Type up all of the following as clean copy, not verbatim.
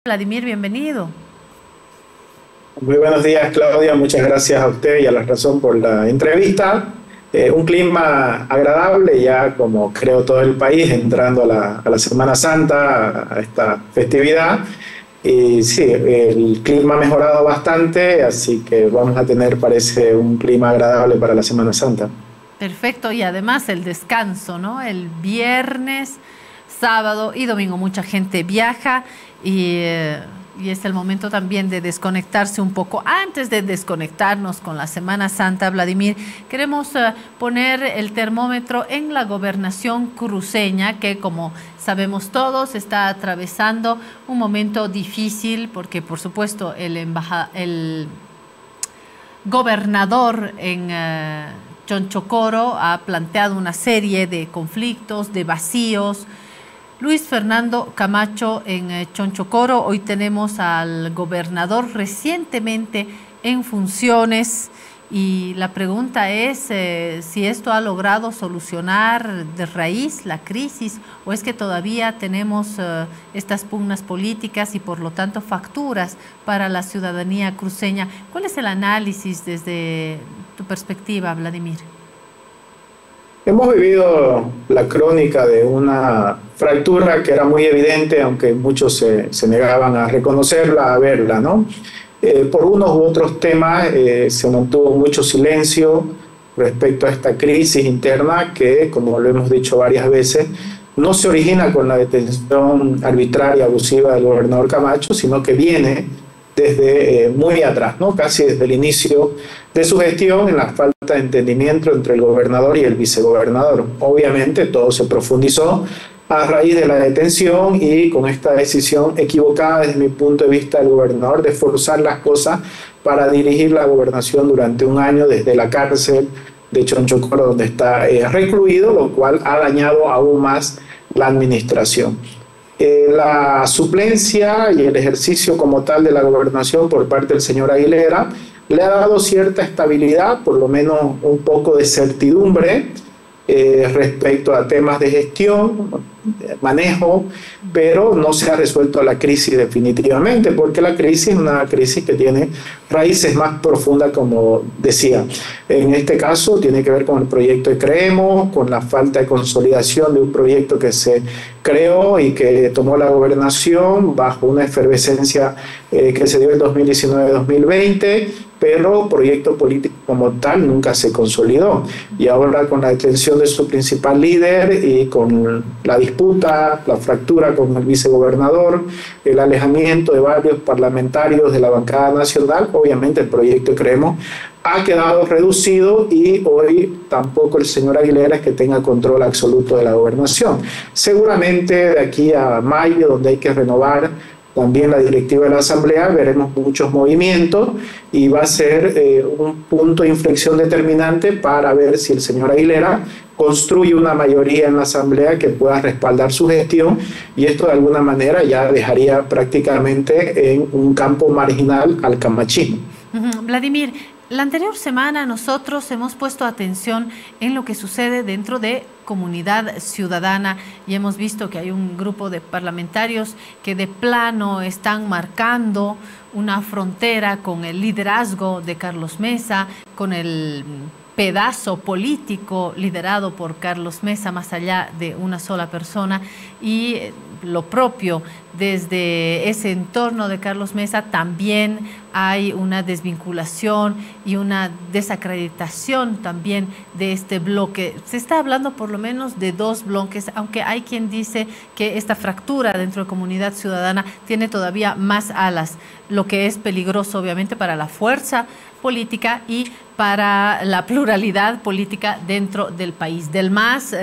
Vladimir, bienvenido. Muy buenos días, Claudia. Muchas gracias a usted y a La Razón por la entrevista. Un clima agradable, ya como creo todo el país, entrando a la Semana Santa, a esta festividad. Y sí, el clima ha mejorado bastante, así que vamos a tener, parece, un clima agradable para la Semana Santa. Perfecto, y además el descanso, ¿no? El viernes, sábado y domingo mucha gente viaja y es el momento también de desconectarse un poco. Antes de desconectarnos con la Semana Santa, Vladimir, queremos poner el termómetro en la gobernación cruceña, que como sabemos todos está atravesando un momento difícil porque por supuesto el gobernador en Chonchocoro ha planteado una serie de conflictos, de vacíos. Luis Fernando Camacho en Chonchocoro, hoy tenemos al gobernador recientemente en funciones y la pregunta es si esto ha logrado solucionar de raíz la crisis o es que todavía tenemos estas pugnas políticas y por lo tanto facturas para la ciudadanía cruceña. ¿Cuál es el análisis desde tu perspectiva, Vladimir? Hemos vivido la crónica de una fractura que era muy evidente, aunque muchos se negaban a reconocerla, a verla, ¿no? Por unos u otros temas se mantuvo mucho silencio respecto a esta crisis interna que, como lo hemos dicho varias veces, no se origina con la detención arbitraria, abusiva del gobernador Camacho, sino que viene desde muy atrás, ¿no? Casi desde el inicio de su gestión, en la falta de entendimiento entre el gobernador y el vicegobernador. Obviamente todo se profundizó a raíz de la detención y con esta decisión equivocada desde mi punto de vista del gobernador de forzar las cosas para dirigir la gobernación durante un año desde la cárcel de Chonchocoro donde está recluido, lo cual ha dañado aún más la administración. La suplencia y el ejercicio como tal de la gobernación por parte del señor Aguilera le ha dado cierta estabilidad, por lo menos un poco de certidumbre respecto a temas de gestión, de manejo, pero no se ha resuelto la crisis definitivamente, porque la crisis es una crisis que tiene raíces más profundas, como decía. En este caso tiene que ver con el proyecto de Creemos, con la falta de consolidación de un proyecto que se creó y que tomó la gobernación bajo una efervescencia que se dio en 2019-2020, pero proyecto político como tal nunca se consolidó. Y ahora con la detención de su principal líder y con la disputa, la fractura con el vicegobernador, el alejamiento de varios parlamentarios de la bancada nacional, obviamente el proyecto Creemos ha quedado reducido y hoy tampoco el señor Aguilera es que tenga control absoluto de la gobernación. Seguramente de aquí a mayo, donde hay que renovar también la directiva de la Asamblea, veremos muchos movimientos y va a ser un punto de inflexión determinante para ver si el señor Aguilera construye una mayoría en la Asamblea que pueda respaldar su gestión y esto de alguna manera ya dejaría prácticamente en un campo marginal al camachismo. Vladimir, la anterior semana nosotros hemos puesto atención en lo que sucede dentro de Comunidad Ciudadana y hemos visto que hay un grupo de parlamentarios que de plano están marcando una frontera con el liderazgo de Carlos Mesa, con el pedazo político liderado por Carlos Mesa, más allá de una sola persona, y lo propio desde ese entorno de Carlos Mesa también hay una desvinculación y una desacreditación también de este bloque. Se está hablando por lo menos de dos bloques, aunque hay quien dice que esta fractura dentro de Comunidad Ciudadana tiene todavía más alas, lo que es peligroso obviamente para la fuerza política y para la pluralidad política dentro del país. Del MAS,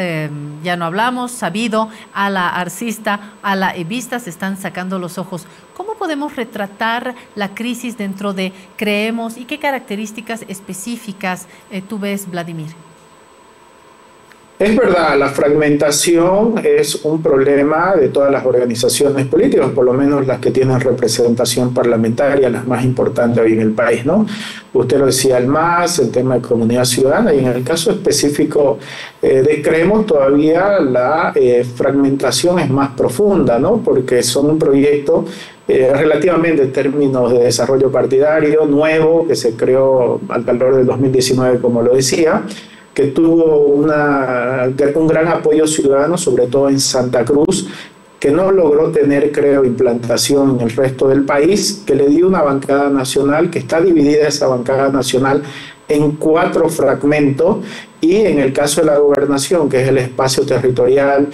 ya no hablamos, sabido, a la arcista, a la evista, se están sacando los ojos. ¿Cómo podemos retratar la crisis dentro de Creemos y qué características específicas tú ves, Vladimir? Es verdad, la fragmentación es un problema de todas las organizaciones políticas, por lo menos las que tienen representación parlamentaria, las más importantes hoy en el país, ¿no? Usted lo decía, el MAS, el tema de Comunidad Ciudadana, y en el caso específico de Creemos todavía la fragmentación es más profunda, ¿no? Porque son un proyecto relativamente en términos de desarrollo partidario, nuevo, que se creó al calor del 2019, como lo decía, que tuvo un gran apoyo ciudadano, sobre todo en Santa Cruz, que no logró tener, creo, implantación en el resto del país, que le dio una bancada nacional, que está dividida esa bancada nacional en 4 fragmentos, y en el caso de la gobernación, que es el espacio territorial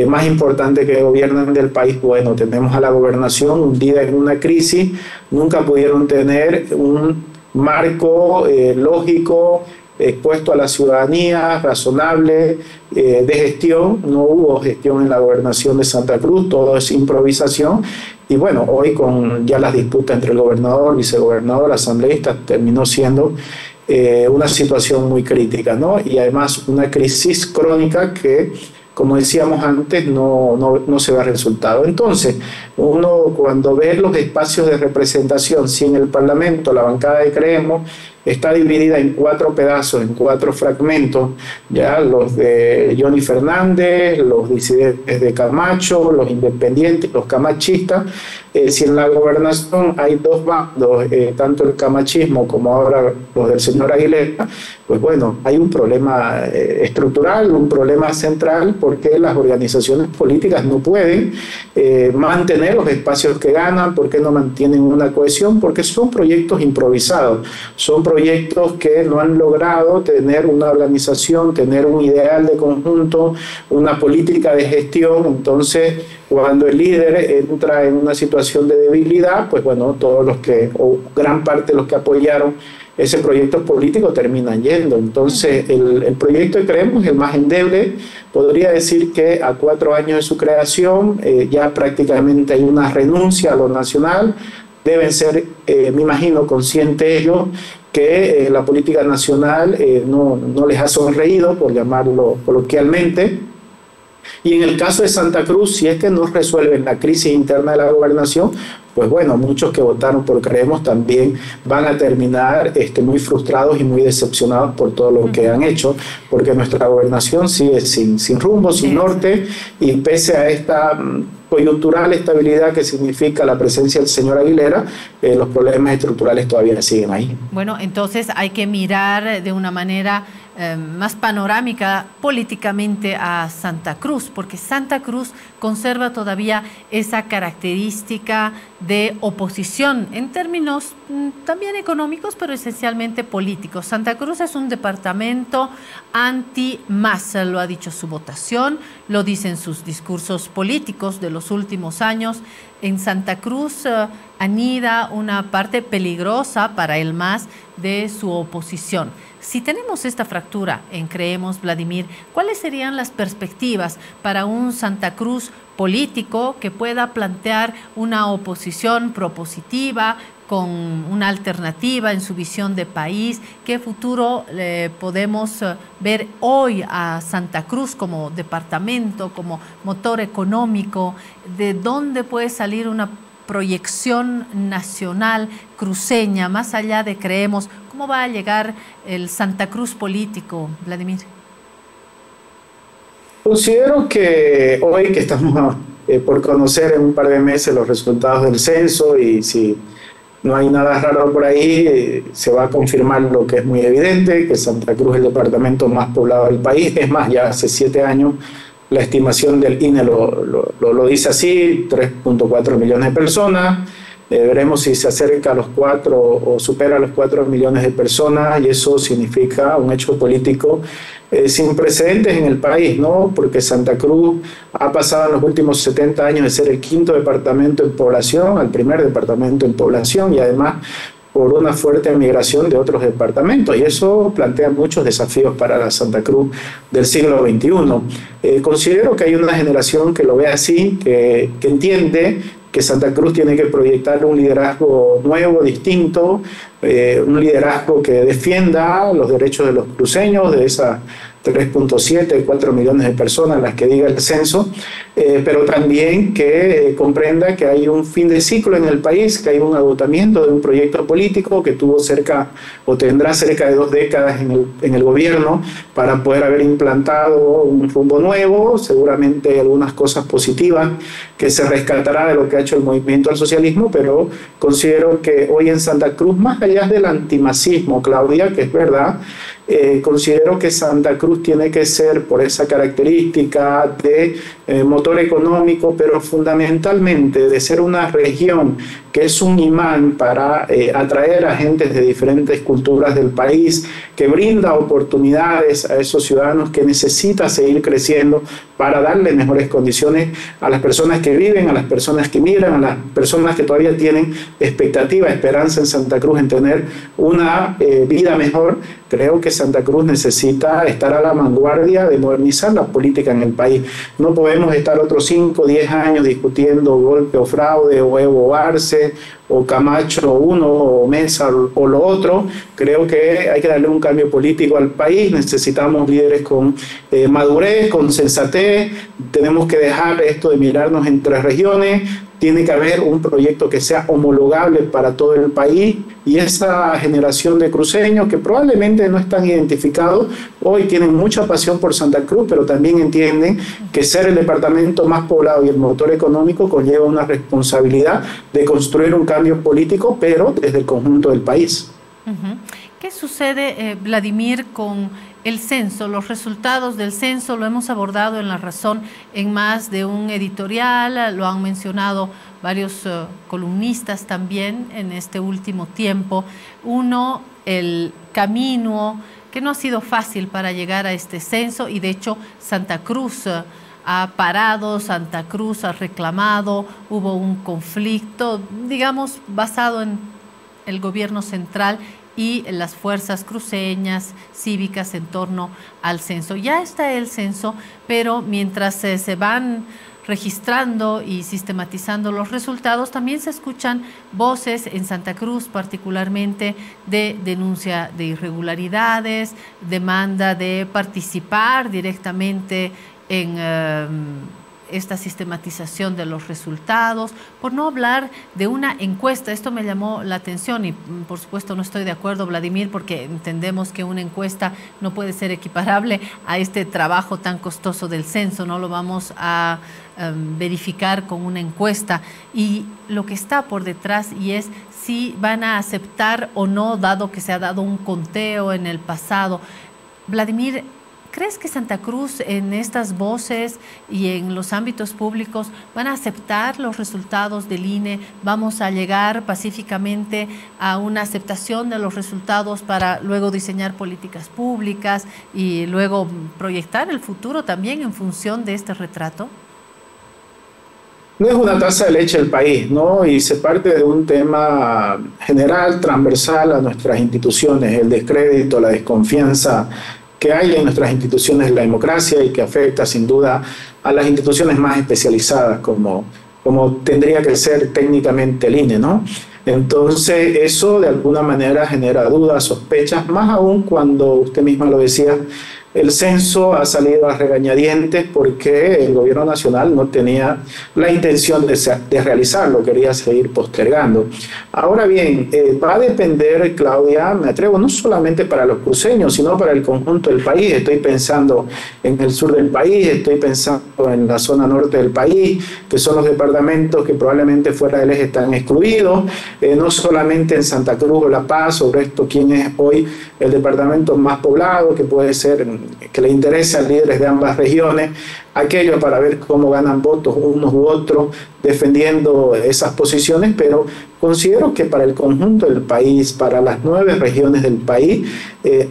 más importante que gobiernan del país, bueno, tenemos a la gobernación hundida en una crisis, nunca pudieron tener un marco lógico, expuesto a la ciudadanía, razonable, de gestión. No hubo gestión en la gobernación de Santa Cruz, todo es improvisación. Y bueno, hoy con ya las disputas entre el gobernador, vicegobernador, asambleísta, terminó siendo una situación muy crítica, ¿no? Y además una crisis crónica que, como decíamos antes, no se ve resultado. Entonces, uno cuando ve los espacios de representación, si en el Parlamento la bancada de Creemos está dividida en 4 pedazos, en 4 fragmentos, ya los de Johnny Fernández, los disidentes de Camacho, los independientes, los camachistas. Si en la gobernación hay 2 bandos, tanto el camachismo como ahora los del señor Aguilera, pues bueno, hay un problema estructural, un problema central, porque las organizaciones políticas no pueden mantener los espacios que ganan, porque no mantienen una cohesión, porque son proyectos improvisados, son proyectos que no han logrado tener una organización, tener un ideal de conjunto, una política de gestión. Entonces, cuando el líder entra en una situación de debilidad, pues bueno, todos los que, o gran parte de los que apoyaron ese proyecto político terminan yendo. Entonces, el proyecto que creemos es el más endeble. Podría decir que a 4 años de su creación ya prácticamente hay una renuncia a lo nacional. Deben ser, me imagino, conscientes ellos que la política nacional no les ha sonreído, por llamarlo coloquialmente. Y en el caso de Santa Cruz, si es que no resuelven la crisis interna de la gobernación, pues bueno, muchos que votaron por Creemos también van a terminar muy frustrados y muy decepcionados por todo lo que han hecho, porque nuestra gobernación sigue sin rumbo, sin norte, y pese a esta coyuntural estabilidad que significa la presencia del señor Aguilera, los problemas estructurales todavía siguen ahí. Bueno, entonces hay que mirar de una manera más panorámica políticamente a Santa Cruz, porque Santa Cruz conserva todavía esa característica de oposición en términos también económicos, pero esencialmente políticos. Santa Cruz es un departamento anti-Mas, lo ha dicho su votación, lo dicen sus discursos políticos de los últimos años. En Santa Cruz anida una parte peligrosa para el Mas de su oposición. Si tenemos esta fractura en Creemos, Vladimir, ¿cuáles serían las perspectivas para un Santa Cruz político que pueda plantear una oposición propositiva, con una alternativa en su visión de país? ¿Qué futuro podemos ver hoy a Santa Cruz como departamento, como motor económico? ¿De dónde puede salir una proyección nacional cruceña, más allá de Creemos? ¿Cómo va a llegar el Santa Cruz político, Vladimir? Considero que hoy que estamos por conocer en un par de meses los resultados del censo, y si no hay nada raro por ahí, se va a confirmar lo que es muy evidente, que Santa Cruz es el departamento más poblado del país. Es más, ya hace 7 años la estimación del INE lo dice así, 3.4 millones de personas. Veremos si se acerca a los 4 o supera los 4 millones de personas, y eso significa un hecho político sin precedentes en el país, ¿no? Porque Santa Cruz ha pasado en los últimos 70 años de ser el 5º departamento en población al primer departamento en población, y además por una fuerte migración de otros departamentos, y eso plantea muchos desafíos para la Santa Cruz del siglo XXI. Considero que hay una generación que lo ve así, que entiende que Santa Cruz tiene que proyectar un liderazgo nuevo, distinto, un liderazgo que defienda los derechos de los cruceños, de esa 3.7, 4 millones de personas, las que diga el censo, pero también que comprenda que hay un fin de ciclo en el país, que hay un agotamiento de un proyecto político que tuvo cerca o tendrá cerca de 2 décadas en el gobierno para poder haber implantado un rumbo nuevo, seguramente algunas cosas positivas que se rescatará de lo que ha hecho el movimiento al socialismo, pero considero que hoy en Santa Cruz, más allá del antimasismo, Claudia, que es verdad, considero que Santa Cruz tiene que ser, por esa característica de motor económico, pero fundamentalmente de ser una región que es un imán para atraer a gentes de diferentes culturas del país, que brinda oportunidades a esos ciudadanos, que necesita seguir creciendo para darle mejores condiciones a las personas que viven, a las personas que migran, a las personas que todavía tienen expectativa, esperanza en Santa Cruz en tener una vida mejor. Creo que Santa Cruz necesita estar a la vanguardia de modernizar la política en el país. No podemos estar otros 5 o 10 años discutiendo golpe o fraude, o Evo Arce, o Camacho uno, o Mesa, o lo otro. Creo que hay que darle un cambio político al país. Necesitamos líderes con madurez, con sensatez. Tenemos que dejar esto de mirarnos entre regiones. Tiene que haber un proyecto que sea homologable para todo el país, y esa generación de cruceños que probablemente no están identificados, hoy tienen mucha pasión por Santa Cruz, pero también entienden que ser el departamento más poblado y el motor económico conlleva una responsabilidad de construir un cambio político, pero desde el conjunto del país. ¿Qué sucede, Vladimir, con el censo? Los resultados del censo lo hemos abordado en La Razón en más de un editorial, lo han mencionado varios columnistas también en este último tiempo. Uno, el camino que no ha sido fácil para llegar a este censo, y de hecho Santa Cruz ha parado, Santa Cruz ha reclamado, hubo un conflicto, digamos, basado en el gobierno central y las fuerzas cruceñas, cívicas, en torno al censo. Ya está el censo, pero mientras se van registrando y sistematizando los resultados, también se escuchan voces en Santa Cruz, particularmente de denuncia de irregularidades, demanda de participar directamente en esta sistematización de los resultados, por no hablar de una encuesta. Esto me llamó la atención y por supuesto no estoy de acuerdo, Vladimir, porque entendemos que una encuesta no puede ser equiparable a este trabajo tan costoso del censo, no lo vamos a verificar con una encuesta, y lo que está por detrás, y es si van a aceptar o no, dado que se ha dado un conteo en el pasado. Vladimir, ¿crees que Santa Cruz en estas voces y en los ámbitos públicos van a aceptar los resultados del INE? ¿Vamos a llegar pacíficamente a una aceptación de los resultados para luego diseñar políticas públicas y luego proyectar el futuro también en función de este retrato? No es una taza de leche el país, ¿no? Y se parte de un tema general, transversal a nuestras instituciones, el descrédito, la desconfianza que hay en nuestras instituciones de la democracia, y que afecta sin duda a las instituciones más especializadas, como tendría que ser técnicamente el INE, ¿no? Entonces eso de alguna manera genera dudas, sospechas, más aún cuando usted misma lo decía, el censo ha salido a regañadientes porque el gobierno nacional no tenía la intención de realizarlo, quería seguir postergando. Ahora bien, va a depender, Claudia, me atrevo, no solamente para los cruceños, sino para el conjunto del país. Estoy pensando en el sur del país, estoy pensando en la zona norte del país, que son los departamentos que probablemente fuera del eje están excluidos, no solamente en Santa Cruz o La Paz, sobre esto quién es hoy el departamento más poblado, que puede ser, que le interesa a líderes de ambas regiones, aquello para ver cómo ganan votos unos u otros defendiendo esas posiciones, pero considero que para el conjunto del país, para las 9 regiones del país,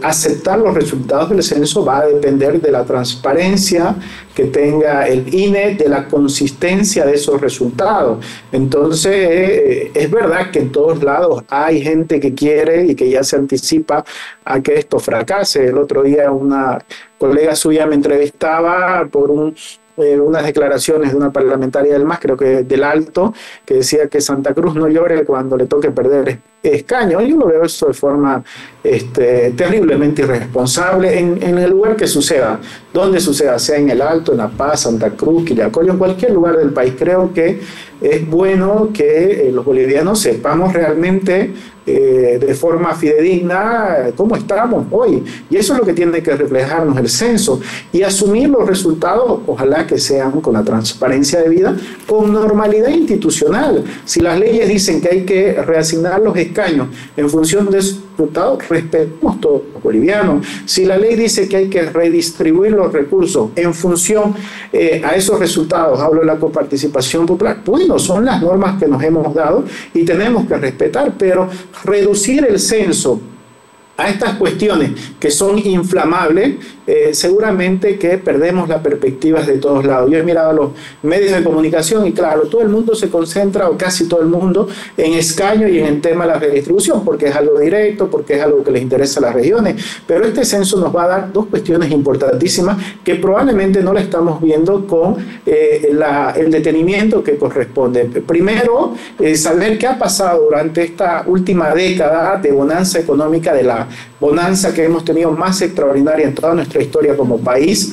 aceptar los resultados del censo va a depender de la transparencia que tenga el INE, de la consistencia de esos resultados. Entonces, es verdad que en todos lados hay gente que quiere y que ya se anticipa a que esto fracase. El otro día una colega suya me entrevistaba por un unas declaraciones de una parlamentaria del MAS, creo que del Alto, que decía que Santa Cruz no llore cuando le toque perder escaño. Yo lo veo eso de forma terriblemente irresponsable en el lugar que suceda, donde suceda, sea en el Alto, en La Paz, Santa Cruz, Quillacollo, en cualquier lugar del país. Creo que es bueno que los bolivianos sepamos realmente de forma fidedigna cómo estamos hoy, y eso es lo que tiene que reflejarnos el censo, y asumir los resultados, ojalá que sean con la transparencia debida, con normalidad institucional. Si las leyes dicen que hay que reasignar los escaños en función de esos resultados, respetemos todos los bolivianos. Si la ley dice que hay que redistribuir los recursos en función a esos resultados, hablo de la coparticipación popular, bueno, son las normas que nos hemos dado y tenemos que respetar, pero reducir el censo a estas cuestiones que son inflamables, seguramente que perdemos las perspectivas de todos lados. Yo he mirado los medios de comunicación y claro, todo el mundo se concentra, o casi todo el mundo, en escaño y en el tema de la redistribución, porque es algo directo, porque es algo que les interesa a las regiones, pero este censo nos va a dar dos cuestiones importantísimas que probablemente no la estamos viendo con el detenimiento que corresponde. Primero, saber qué ha pasado durante esta última década de bonanza económica, de la bonanza que hemos tenido más extraordinaria en toda nuestra historia como país,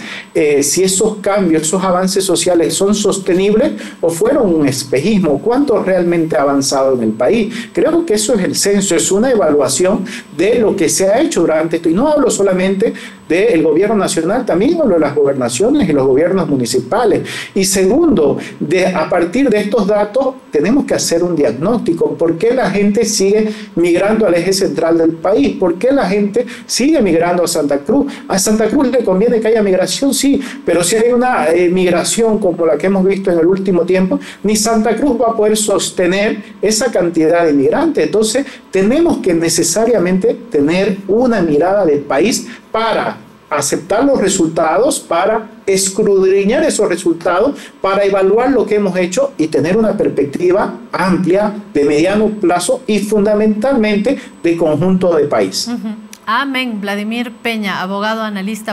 si esos cambios, esos avances sociales son sostenibles o fueron un espejismo, cuánto realmente ha avanzado en el país. Creo que eso es el censo, es una evaluación de lo que se ha hecho durante esto, y no hablo solamente del gobierno nacional, también hablo de las gobernaciones y los gobiernos municipales. Y segundo, a partir de estos datos tenemos que hacer un diagnóstico. ¿Por qué la gente sigue migrando al eje central del país? ¿Por qué la gente sigue migrando a Santa Cruz? A Santa Cruz le conviene que haya migración, sí, pero si hay una migración como la que hemos visto en el último tiempo, ni Santa Cruz va a poder sostener esa cantidad de migrantes. Entonces tenemos que necesariamente tener una mirada del país para aceptar los resultados, para escudriñar esos resultados, para evaluar lo que hemos hecho y tener una perspectiva amplia de mediano plazo y fundamentalmente de conjunto de país. Amén. Vladimir Peña, abogado, analista